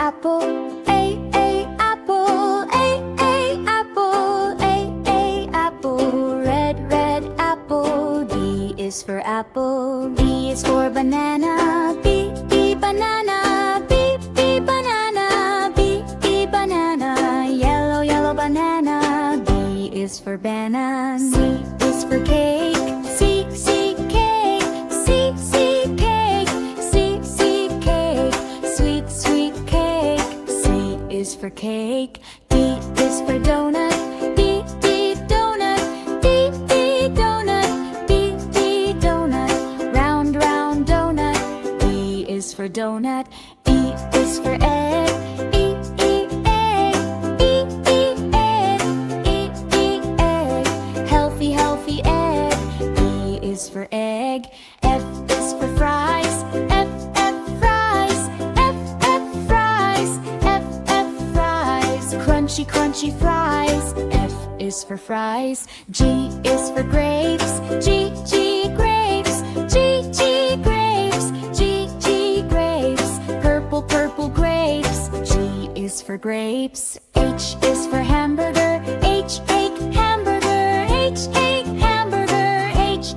apple. A, apple. A, apple. A, apple. Red, red apple. B is for apple. B is for banana. B, banana. B, banana. B, banana. Yellow, yellow banana. B is for banana. C is for cake. C, cake. C, cake. C, cake. Sweet, sweet cake. C is for cake. D is for donut. D, donut. D, donut. D, donut. Round, round donut. D is for donut. E is for egg. E, egg. E, egg. E, egg. Healthy, healthy egg. E is for egg. F is for fries. F, fries. F, fries. F, fries. Crunchy, crunchy fries. F is for fries. G is for grapes. G, grapes. G, grapes. G, grapes. Purple, purple grapes. G is for grapes. H is for hamburger. H, hamburger. H, hamburger. H,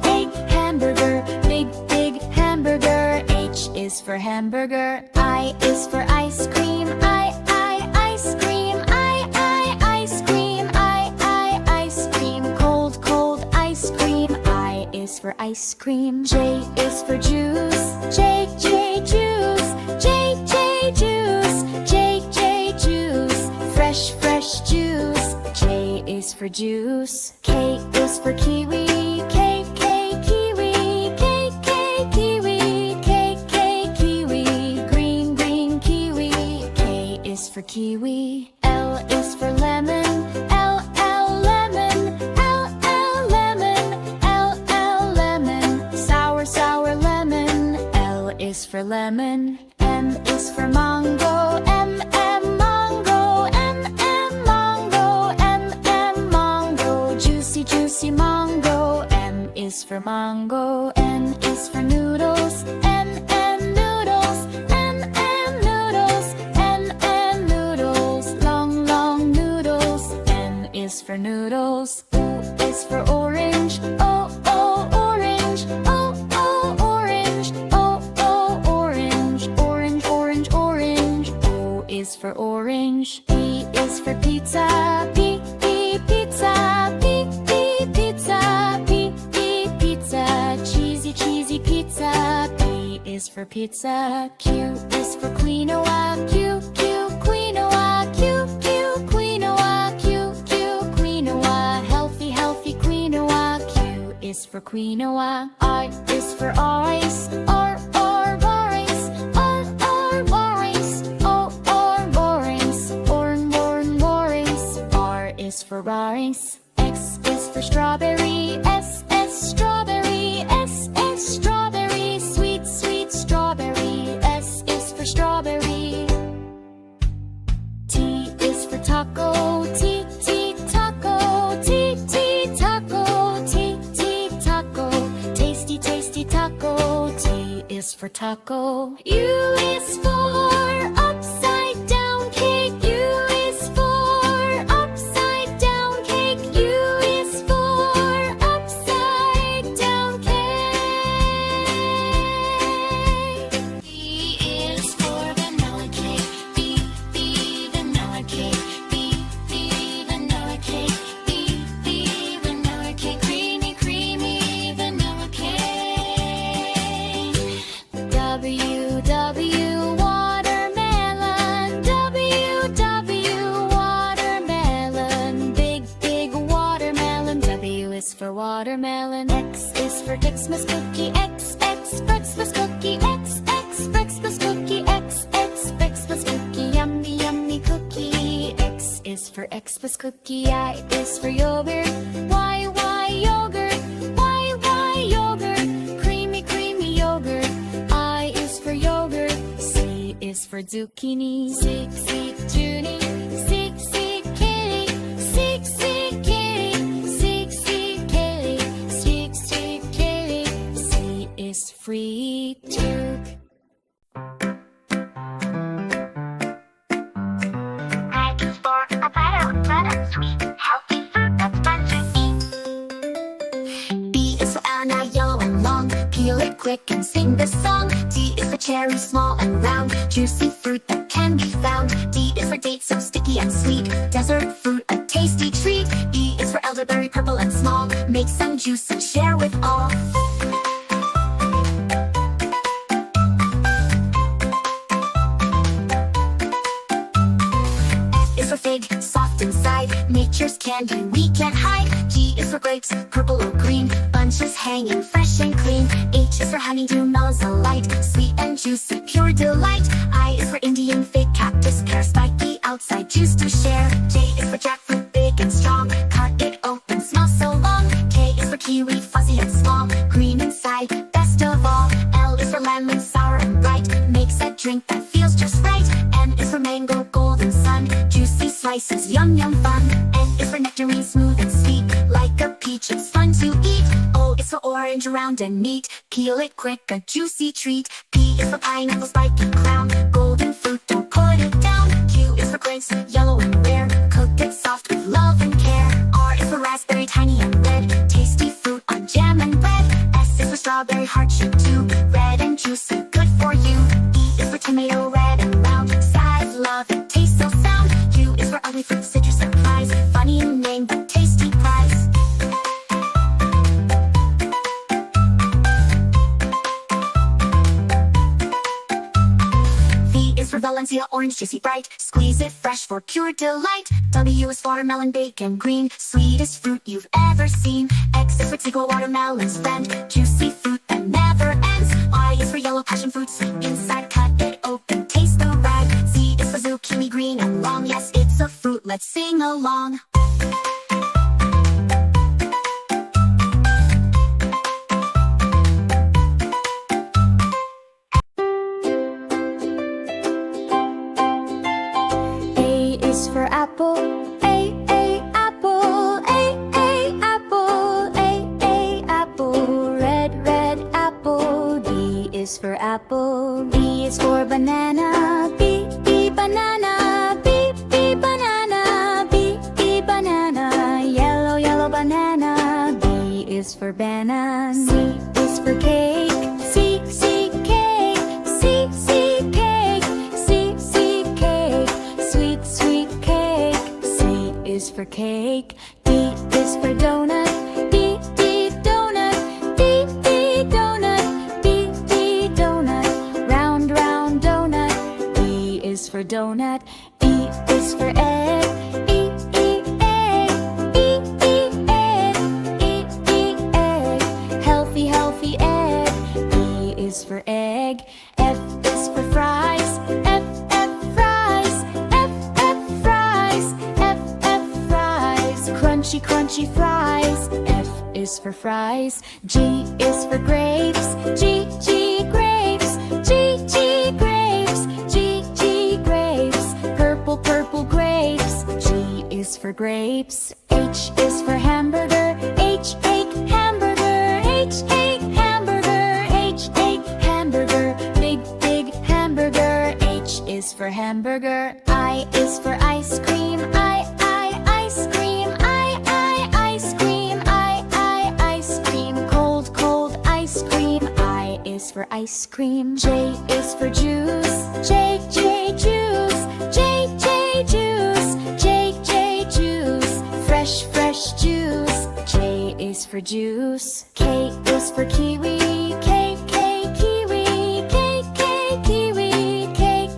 hamburger. Big, big hamburger. H is for hamburger. I is for ice cream. I, ice cream. I, ice cream. I, ice cream. Cold, cold ice cream. I is for ice cream. J is for juice. J, juice. J, juice. J, juice. Fresh, fresh juice. J is for juice. K is for kiwi. K, kiwi. K, kiwi. K, kiwi. Green, green kiwi. K is for kiwi. L is for lemon. L, lemon. L, lemon. L, lemon. Sour, sour lemon. L is for lemon. M is for mango. M, mango. M, mango. M, mango. Juicy, juicy mango. M is for mango. N is for noodles. N, noodles. N, noodles. N, noodles. Long, long noodles. N is for noodles. O is for orange. O, orange. O, orange. O, orange. Orange, orange, orange. O is for orange. P is for pizza. P, pizza. P, pizza. P, pizza. Cheesy, cheesy pizza. P is for pizza. Q is for quinoa. Q, quinoa. Q, quinoa. Q, quinoa. Healthy, healthy quinoa. Q is for quinoa. R is for ice. R, rice. R, rice. O, rice. Rice. R is for rice. X is for strawberry. S, strawberry. S, strawberry. Sweet, sweet strawberry. S is for strawberry. T is for taco. T, taco. T, taco. T, taco. Tasty, tasty taco. T is for taco. U is for upside down cake. U is for upside down cake. U is for upside down cake. B is for vanilla cake. B, vanilla cake. B, vanilla cake. B, vanilla cake. Creamy, creamy vanilla cake. W, watermelon. W, watermelon. Big, big watermelon. W is for watermelon. X is for Xmas cookie. X, Xmas cookie. X, Xmas cookie. X, Xmas cookie. Yummy, yummy cookie. X is for Xmas cookie. I is for yogurt. Y, yogurt. Y, yogurt. Creamy, creamy yogurt. I is for yogurt. C is for zucchini. Sick, sick Junie. Sick, sick kitty. Sick, sick kitty. Sick, sick kitty. Sick, sick kitty. C is free tube. Peel it quick and sing the song. D is for cherry, small and round, juicy fruit that can be found. D is for date, so sticky and sweet, desert fruit, a tasty treat. E is for elderberry, purple and small, make some juice and share with all. For fig, soft inside, nature's candy we can't hide. G is for grapes, purple or green, bunches hanging fresh and clean. H is for honeydew, melons alight, sweet and juicy, pure delight. I is for Indian fig, cactus, pear, spiky outside, juice to share. J is for jackfruit, big and strong, cut it open, smells so long. K is for kiwi, fuzzy and small, green inside, best of all. L is for lemon, sour and bright, makes a drink that feels just right. N is for mango, golden sun, juicy slices, yum yum fun. N is for nectarine, smooth and sweet, like a peach, it's fun to eat. O is for orange, round and neat, peel it quick, a juicy treat. P is for pineapple, spiky crown, golden fruit, don't put it down. Q is for grapes, yellow and rare, cook it soft with love and care. R is for raspberry, tiny and red, tasty fruit on jam and bread. S is for strawberry, heart-shaped too, red and juicy, good for you. E is for tomato, red and round, sad, love, it tastes so sound. U is for ugly fruit, citrus surprise, funny name but tasty prize. V is for Valencia, orange, juicy, bright, squeeze it fresh for pure delight. W is for watermelon, big and green, sweetest fruit you've ever seen. X is for Tigo, watermelon's friend, juicy fruit that never ends. Y is for yellow passion fruit, sweet inside, cut it open, taste the rag. Z is for zucchini, green and long, yes, it's a fruit, let's sing along. A is for apple, Apple, apple, apple, red apple. B is for apple. B is for banana, B banana, B banana, B banana, yellow banana. B is for banan. C is for cake, C cake, C cake, C cake, sweet cake. C is for cake. D is for donut, D donut, D donut, D donut, round donut. E is for donut. E is for egg, E egg, E egg, healthy egg. E is for egg. F is for fries, F fries, F fries, F fries, crunchy fries. F is for fries. G is for grapes, G grapes, G grapes, G grapes, purple grapes. G is for grapes. H is for hamburger, H hamburger, H hamburger, H hamburger, big hamburger. H is for hamburger. I is for ice cream, I ice cream, I ice cream, I ice cream, cold ice cream. I is for ice cream. J is for juice, J juice, J juice, J juice, fresh juice. J is for juice. K is for kiwi, K kiwi, K kiwi, K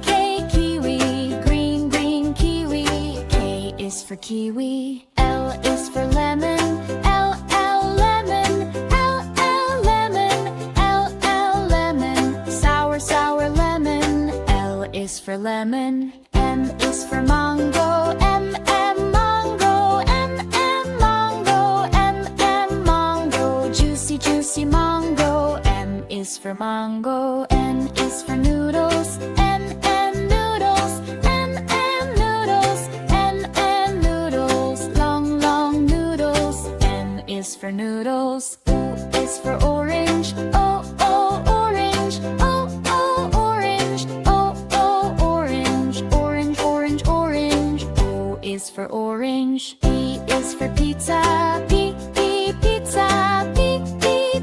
kiwi, green kiwi. K is for kiwi. L is for lemon, L lemon, L lemon, L lemon, sour lemon. L is for lemon. M is for mango, M mango, M mango, M mango, juicy mango. M is for mango. N is for noodles, N noodles, N noodles, N noodles, long noodles. N is for noodles. O is for orange, O orange, O orange, O orange, orange. O is for orange. P is for pizza, P pizza, P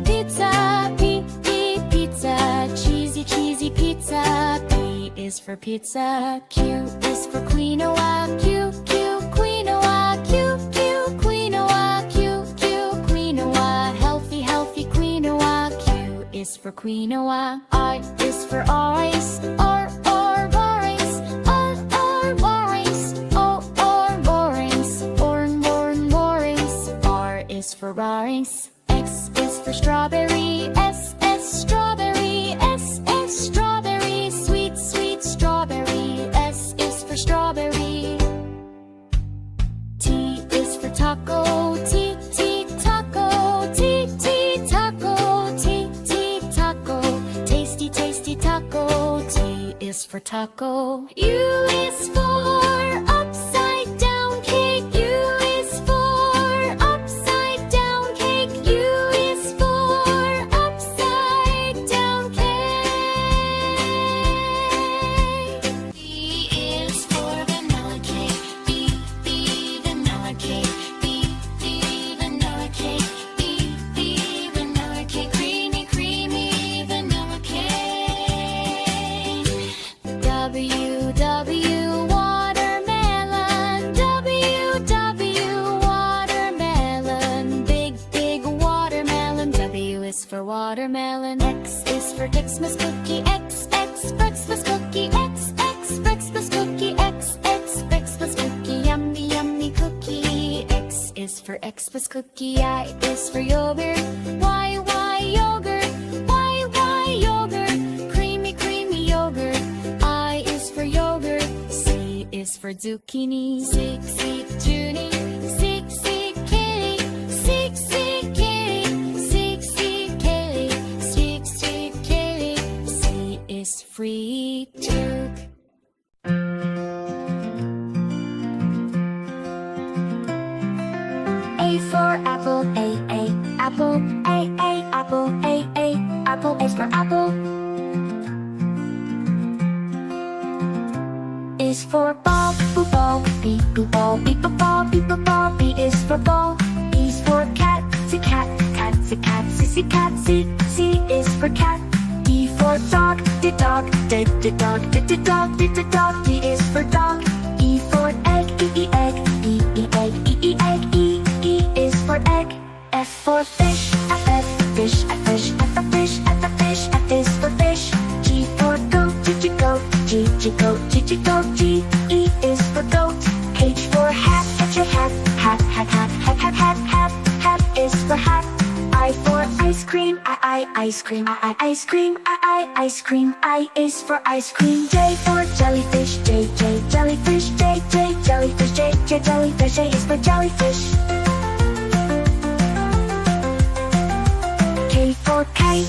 pizza, P for pizza. Q is for quinoa. Q, Q, quinoa. Q, Q, quinoa. Q, Q, quinoa. Healthy, healthy quinoa. Q is for quinoa. R is for rice. R, rice. R, rice. O, orange. Orange. R is for rice. X is for strawberry. S, strawberry. S, strawberry. Sweet, sweet strawberry. S is for strawberry. T is for taco. T, taco. T, taco. T, taco. Tasty, tasty taco. T is for taco. U is for upside down cake. U is for upside down cake. U is for upside down cake. V is for vanilla cake. V, vanilla cake. V, vanilla cake. V, vanilla cake. Creamy, creamy vanilla cake. W, watermelon. W, watermelon. Big, big watermelon. W is for watermelon. X is for Xmas cookie. X, Xmas cookie. X, Xmas cookie. X, Xmas cookie. Yummy, yummy cookie. X is for Xmas cookie. I is for yogurt. Y, yogurt. Y, yogurt. Creamy, creamy yogurt. I is for yogurt. C is for zucchini. C, Junie. C, kitty. C, kitty. C, kitty. C, kitty. C is free too. A for apple, apple, apple, apple is for apple. Is for ball, ball, B, ball, ball, ball, B is for ball. E is for cat, cat, cat, C is for cat. D for dog, dog, dog, dog, D is for dog. E for egg, egg, egg, E is for egg. F for fish, fish, fish, fish, F is for fish. G for goat, goat, goat, G, E is for goat. H for hat, hat is for hat. I for ice cream, ice cream, ice cream, ice cream, I is for ice cream. J for jellyfish, jellyfish, jellyfish, jellyfish, J is for jellyfish. K for kite,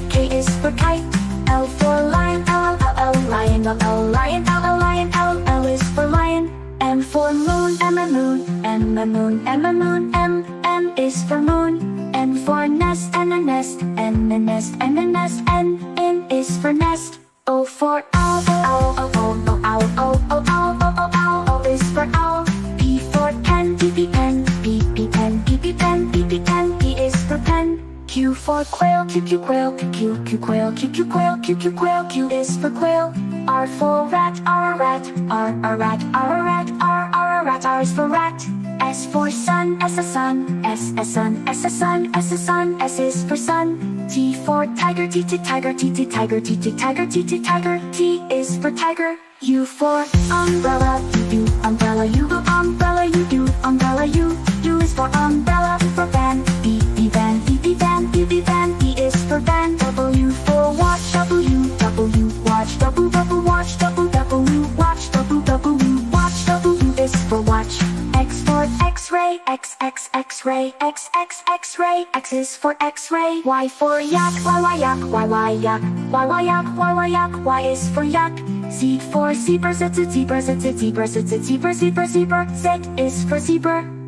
K is for kite. L for lion, lion, lion, L is for lion. M for moon, moon, M is for moon. N for nest, nest, N is for nest. O for owl, owl is for owl. P for pen, pen, pen, P is for pen. Q for quail, quail, quail, Q is for quail. R for rat, rat, R is for rat. S for sun, sun, S is for sun. T for tiger, tiger, tiger, T is for tiger. U for umbrella, U, umbrella, U is for umbrella. For van, B, van, B is for van. W for watch, watch, watch, is for watch. X for X-ray, X-ray, X is for X-ray. Y for yak, yak, Y is for yak. Z for zebra, Z is for zebra.